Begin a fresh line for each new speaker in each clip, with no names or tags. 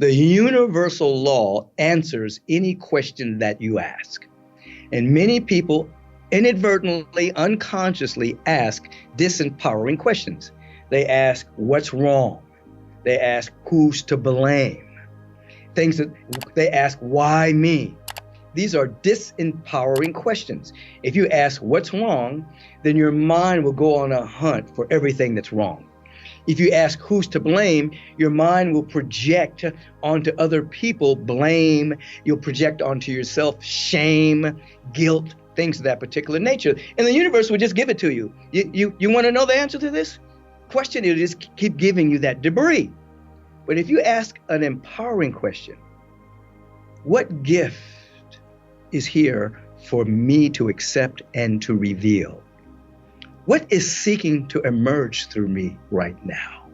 The universal law answers any question that you ask. And many people inadvertently, unconsciously ask disempowering questions. They ask, what's wrong? They ask, who's to blame? They ask, why me? These are disempowering questions. If you ask what's wrong, then your mind will go on a hunt for everything that's wrong. If you ask who's to blame, your mind will project onto other people blame. You'll project onto yourself shame, guilt, things of that particular nature. And the universe will just give it to you. You want to know the answer to this question? It'll just keep giving you that debris. But if you ask an empowering question, what gift is here for me to accept and to reveal? What is seeking to emerge through me right now?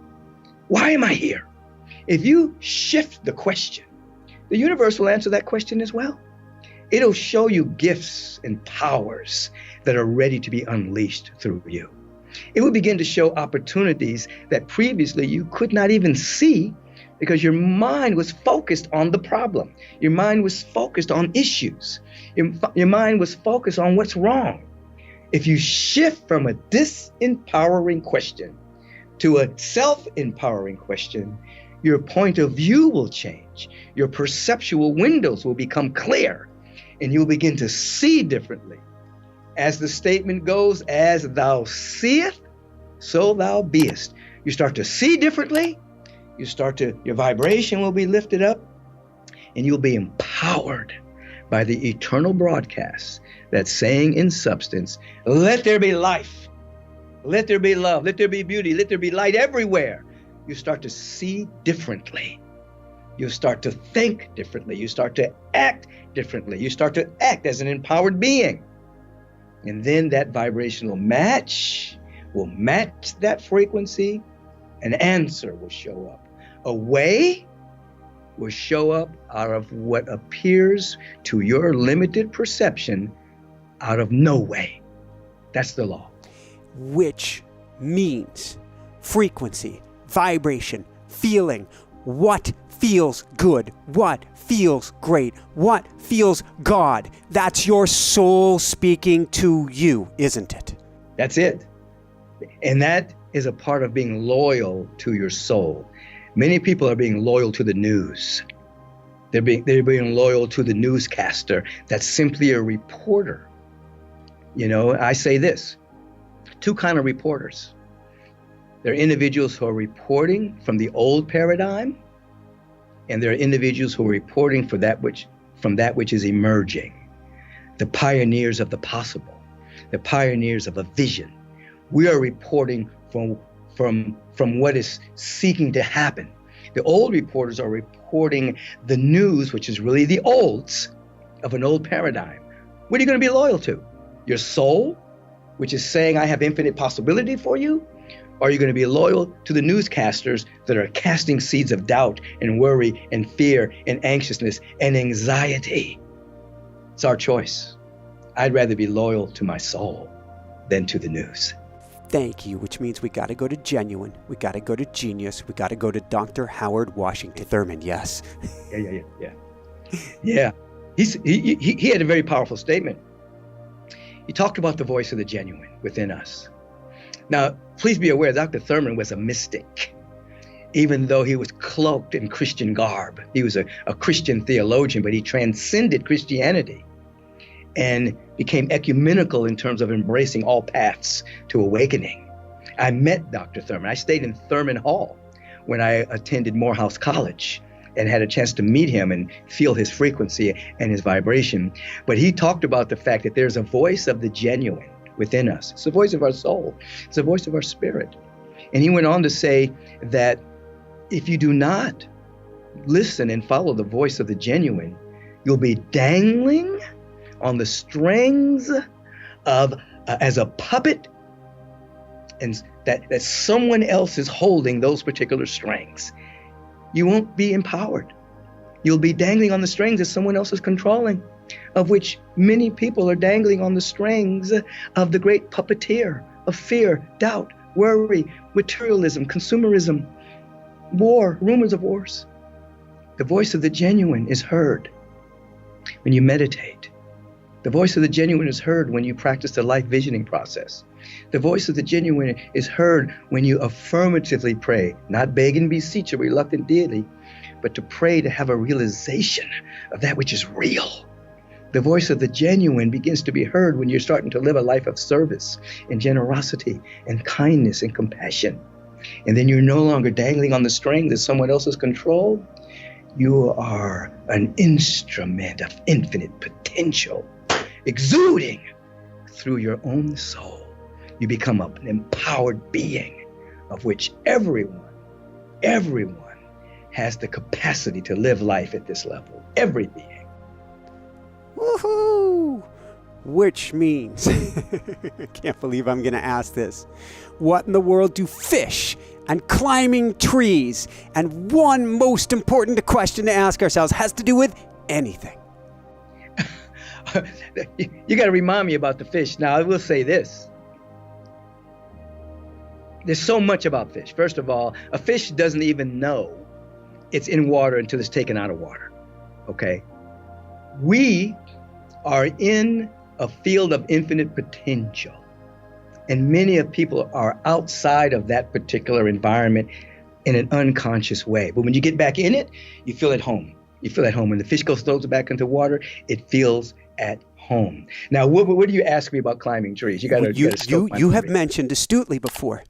Why am I here? If you shift the question, the universe will answer that question as well. It'll show you gifts and powers that are ready to be unleashed through you. It will begin to show opportunities that previously you could not even see because your mind was focused on the problem. Your mind was focused on issues. Your mind was focused on what's wrong. If you shift from a disempowering question to a self-empowering question, your point of view will change. Your perceptual windows will become clear, and you'll begin to see differently. As the statement goes, as thou seest, so thou beest. You start to see differently. Your vibration will be lifted up, and you'll be empowered by the eternal broadcast that's saying in substance, let there be life, let there be love, let there be beauty, let there be light everywhere. You start to see differently. You start to think differently. You start to act differently. You start to act as an empowered being. And then that vibration will match that frequency. An answer will show up. A way will show up out of what appears to your limited perception out of no way. That's the law.
Which means frequency, vibration, feeling, what feels good, what feels great, what feels God. That's your soul speaking to you, isn't it?
That's it. And that is a part of being loyal to your soul. Many people are being loyal to the news. They're being loyal to the newscaster that's simply a reporter. You know, I say this, two kind of reporters. There are individuals who are reporting from the old paradigm, and there are individuals who are reporting from that which is emerging. The pioneers of the possible, the pioneers of a vision. We are reporting from what is seeking to happen. The old reporters are reporting the news, which is really the olds of an old paradigm. What are you going to be loyal to? Your soul, which is saying I have infinite possibility for you? Or are you going to be loyal to the newscasters that are casting seeds of doubt and worry and fear and anxiousness and anxiety? It's our choice. I'd rather be loyal to my soul than to the news.
Thank you, which means we got to go to Genuine, we got to go to Genius, we got to go to Dr. Howard Washington Thurman, yes.
Yeah. He had a very powerful statement. He talked about the voice of the genuine within us. Now, please be aware, Dr. Thurman was a mystic. Even though he was cloaked in Christian garb, he was a Christian theologian, but he transcended Christianity and became ecumenical in terms of embracing all paths to awakening. I met Dr. Thurman. I stayed in Thurman Hall when I attended Morehouse College and had a chance to meet him and feel his frequency and his vibration. But he talked about the fact that there's a voice of the genuine within us. It's the voice of our soul. It's the voice of our spirit. And he went on to say that if you do not listen and follow the voice of the genuine, you'll be dangling on the strings of as a puppet, and that someone else is holding those particular strings. You won't be empowered. You'll be dangling on the strings that someone else is controlling, of which many people are dangling on the strings of the great puppeteer of fear, doubt, worry, materialism, consumerism, war, rumors of wars. The voice of the genuine is heard when you meditate. The voice of the genuine is heard when you practice the life visioning process. The voice of the genuine is heard when you affirmatively pray, not beg and beseech a reluctant deity, but to pray to have a realization of that which is real. The voice of the genuine begins to be heard when you're starting to live a life of service and generosity and kindness and compassion. And then you're no longer dangling on the string of someone else's control. You are an instrument of infinite potential, exuding through your own soul. You become an empowered being of which everyone has the capacity to live life at this level. Every being.
Woohoo! Which means, I can't believe I'm going to ask this. What in the world do fish and climbing trees and one most important question to ask ourselves has to do with anything?
You got to remind me about the fish. Now, I will say this. There's so much about fish. First of all, a fish doesn't even know it's in water until it's taken out of water. Okay? We are in a field of infinite potential. And many of people are outside of that particular environment in an unconscious way. But when you get back in it, you feel at home. You feel at home. When the fish throws it back into water, it feels at home. Now, what do you ask me about climbing trees?
You have mentioned astutely before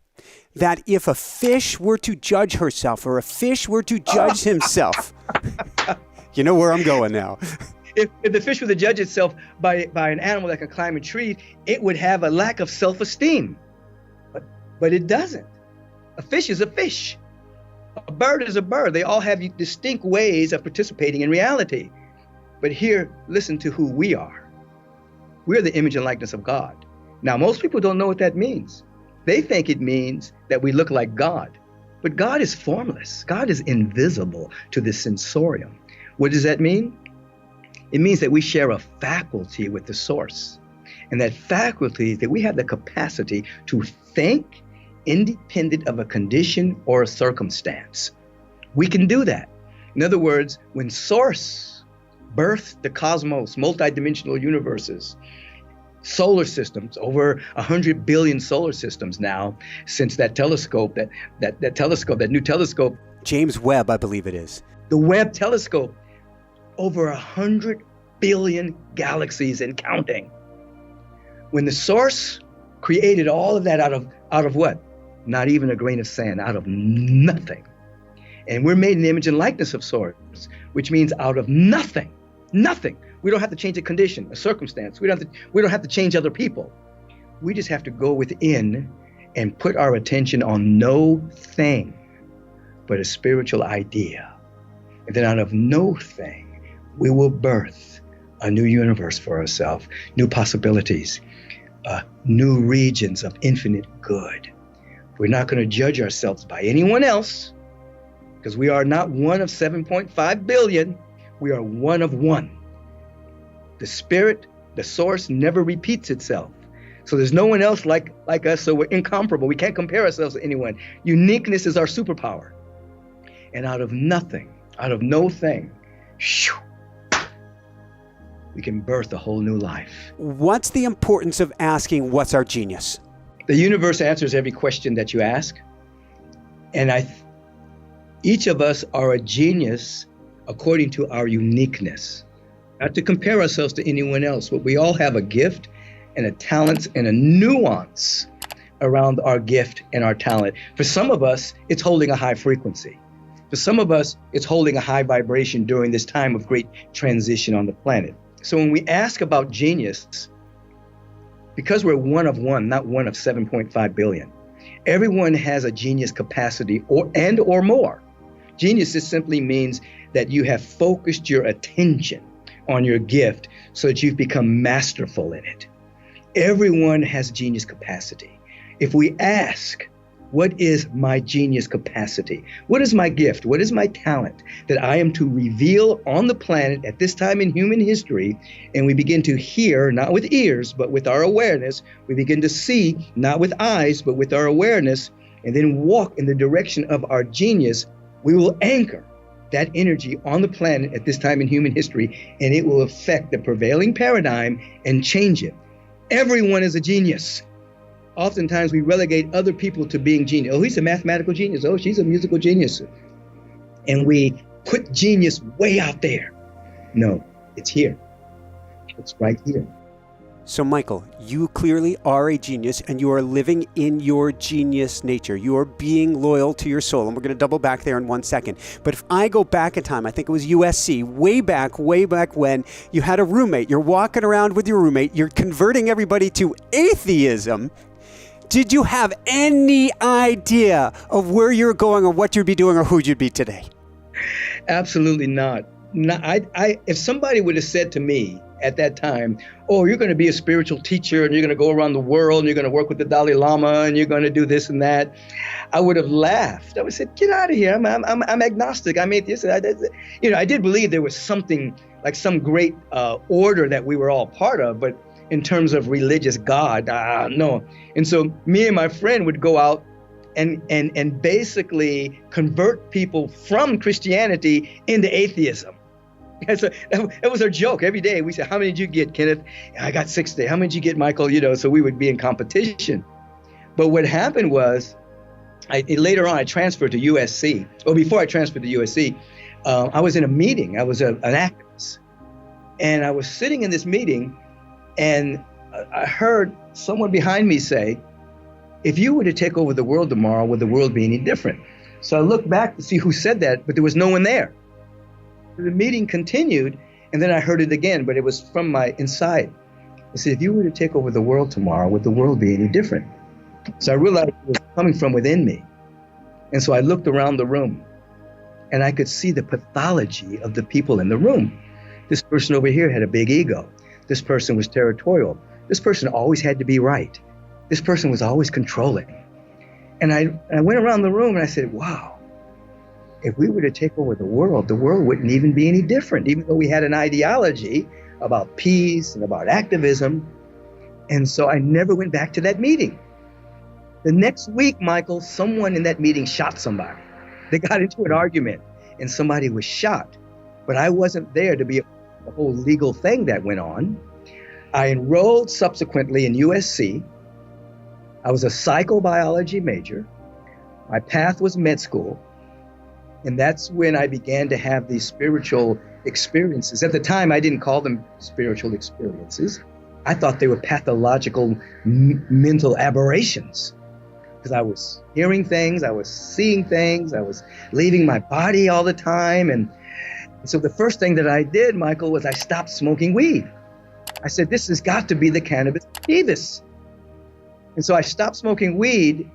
that if a fish were to judge herself or a fish were to judge himself, you know where I'm going now.
If the fish were to judge itself by an animal that can climb a tree, it would have a lack of self-esteem. But it doesn't. A fish is a fish. A bird is a bird. They all have distinct ways of participating in reality. But here, listen to who we are. We're the image and likeness of God. Now, most people don't know what that means. They think it means that we look like God. But God is formless. God is invisible to the sensorium. What does that mean? It means that we share a faculty with the source. And that faculty is that we have the capacity to think independent of a condition or a circumstance. We can do that. In other words, when source birthed the cosmos, multidimensional universes, solar systems, over 100 billion solar systems now, since that telescope, that new telescope.
James Webb, I believe it is.
The Webb telescope. Over 100 billion galaxies and counting. When the source created all of that out of what? Not even a grain of sand, out of nothing. And we're made in the image and likeness of source, which means out of nothing. Nothing. We don't have to change a condition, a circumstance. We don't have to change other people. We just have to go within and put our attention on no thing but a spiritual idea. And then out of no thing, we will birth a new universe for ourselves, new possibilities, new regions of infinite good. We're not going to judge ourselves by anyone else because we are not one of 7.5 billion. We are one of one. The spirit, the source never repeats itself. So there's no one else like us, so we're incomparable. We can't compare ourselves to anyone. Uniqueness is our superpower. And out of nothing, out of no thing, we can birth a whole new life.
What's the importance of asking what's our genius?
The universe answers every question that you ask. And each of us are a genius according to our uniqueness. Not to compare ourselves to anyone else, but we all have a gift and a talent and a nuance around our gift and our talent. For some of us, it's holding a high frequency. For some of us, it's holding a high vibration during this time of great transition on the planet. So when we ask about genius, because we're one of one, not one of 7.5 billion, everyone has a genius capacity or more. Genius just simply means that you have focused your attention on your gift so that you've become masterful in it. Everyone has genius capacity. If we ask, what is my genius capacity? What is my gift? What is my talent that I am to reveal on the planet at this time in human history? And we begin to hear, not with ears, but with our awareness. We begin to see, not with eyes, but with our awareness, and then walk in the direction of our genius. We will anchor that energy on the planet at this time in human history, and it will affect the prevailing paradigm and change it. Everyone is a genius. Oftentimes we relegate other people to being genius. Oh, he's a mathematical genius. Oh, she's a musical genius. And we put genius way out there. No, it's here. It's right here.
So, Michael, you clearly are a genius, and you are living in your genius nature. You are being loyal to your soul, and we're going to double back there in 1 second. But if I go back in time, I think it was USC, way back when you had a roommate. You're walking around with your roommate. You're converting everybody to atheism. Did you have any idea of where you're going or what you'd be doing or who you'd be today?
Absolutely not. If somebody would have said to me at that time, oh, you're going to be a spiritual teacher and you're going to go around the world and you're going to work with the Dalai Lama and you're going to do this and that, I would have laughed. I would have said, get out of here. I'm agnostic. I'm atheist. I did believe there was something like some great order that we were all part of, but in terms of religious God, no. And so me and my friend would go out and basically convert people from Christianity into atheism. And so that was our joke every day. We said, how many did you get, Kenneth? I got 60. How many did you get, Michael? So we would be in competition. But what happened was, later on, I transferred to USC. Or before I transferred to USC, I was in a meeting. I was an activist. And I was sitting in this meeting, and I heard someone behind me say, if you were to take over the world tomorrow, would the world be any different? So I looked back to see who said that, but there was no one there. The meeting continued, and then I heard it again, but it was from my inside. I said, if you were to take over the world tomorrow, would the world be any different? So I realized it was coming from within me. And so I looked around the room, and I could see the pathology of the people in the room. This person over here had a big ego. This person was territorial. This person always had to be right. This person was always controlling. And I went around the room and I said, wow, if we were to take over the world wouldn't even be any different, even though we had an ideology about peace and about activism. And so I never went back to that meeting. The next week, Michael, someone in that meeting shot somebody. They got into an argument and somebody was shot. But I wasn't there to be the whole legal thing that went on. I enrolled subsequently in USC. I was a psychobiology major. My path was med school. And that's when I began to have these spiritual experiences. At the time, I didn't call them spiritual experiences. I thought they were pathological mental aberrations, because I was hearing things, I was seeing things, I was leaving my body all the time. And so the first thing that I did, Michael, was I stopped smoking weed. I said, this has got to be the cannabis sativus. And so I stopped smoking weed,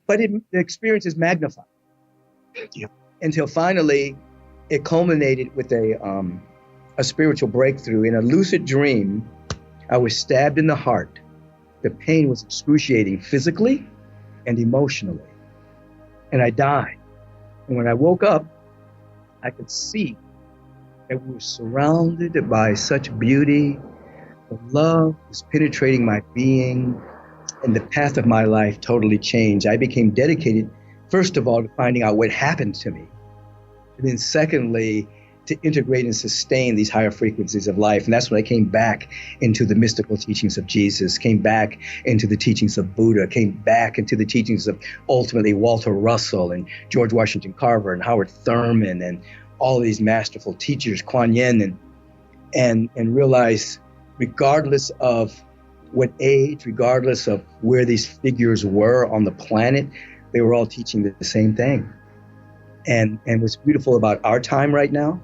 but the experience is magnified. Yeah. Until finally it culminated with a spiritual breakthrough. In a lucid dream, I was stabbed in the heart. The pain was excruciating physically and emotionally. And I died. And when I woke up, I could see that we were surrounded by such beauty. The love was penetrating my being, and the path of my life totally changed. I became dedicated, first of all, to finding out what happened to me. And then secondly, to integrate and sustain these higher frequencies of life. And that's when I came back into the mystical teachings of Jesus, came back into the teachings of Buddha, came back into the teachings of ultimately Walter Russell and George Washington Carver and Howard Thurman and all these masterful teachers, Kuan Yin, and realized regardless of what age, regardless of where these figures were on the planet, they were all teaching the same thing. And what's beautiful about our time right now,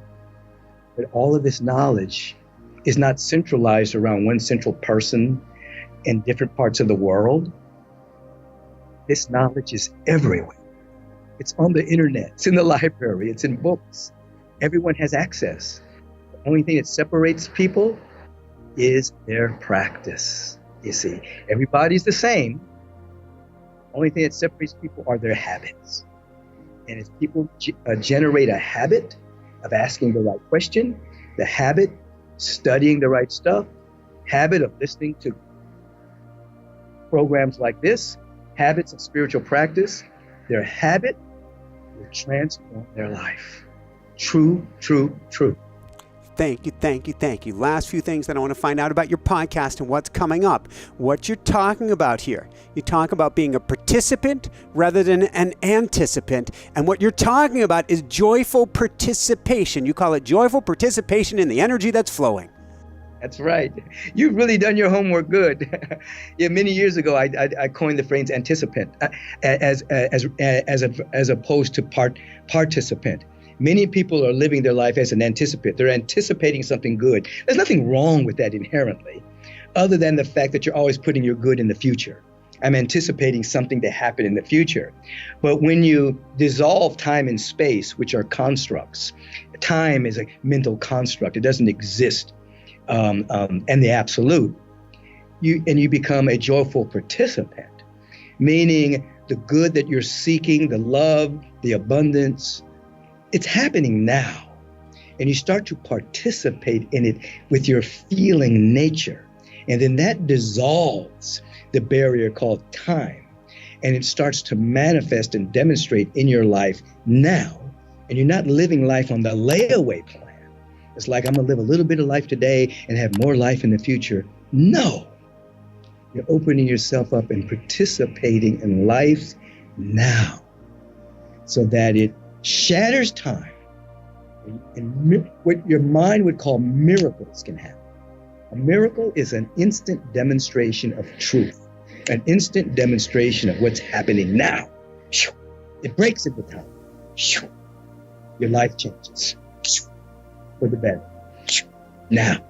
that all of this knowledge is not centralized around one central person in different parts of the world. This knowledge is everywhere. It's on the internet, it's in the library, it's in books. Everyone has access. The only thing that separates people is their practice. You see, everybody's the same. The only thing that separates people are their habits. And if people generate a habit of asking the right question, the habit studying the right stuff, habit of listening to programs like this, habits of spiritual practice, their habit will transform their life. True, true, true.
Thank you, thank you, thank you. Last few things that I want to find out about your podcast and what's coming up. What you're talking about here. You talk about being a participant rather than an anticipant. And what you're talking about is joyful participation. You call it joyful participation in the energy that's flowing.
That's right. You've really done your homework good. Yeah, many years ago, I coined the phrase anticipant as opposed to participant. Many people are living their life as an anticipant. They're anticipating something good. There's nothing wrong with that inherently, other than the fact that you're always putting your good in the future. I'm anticipating something to happen in the future. But when you dissolve time and space, which are constructs, time is a mental construct. It doesn't exist in the absolute. You become a joyful participant, meaning the good that you're seeking, the love, the abundance, it's happening now. And you start to participate in it with your feeling nature. And then that dissolves the barrier called time. And it starts to manifest and demonstrate in your life now. And you're not living life on the layaway plan. It's like, I'm going to live a little bit of life today and have more life in the future. No. You're opening yourself up and participating in life now so that it shatters time, and what your mind would call miracles can happen. A miracle is an instant demonstration of truth, an instant demonstration of what's happening now. It breaks into time. Your life changes for the better now.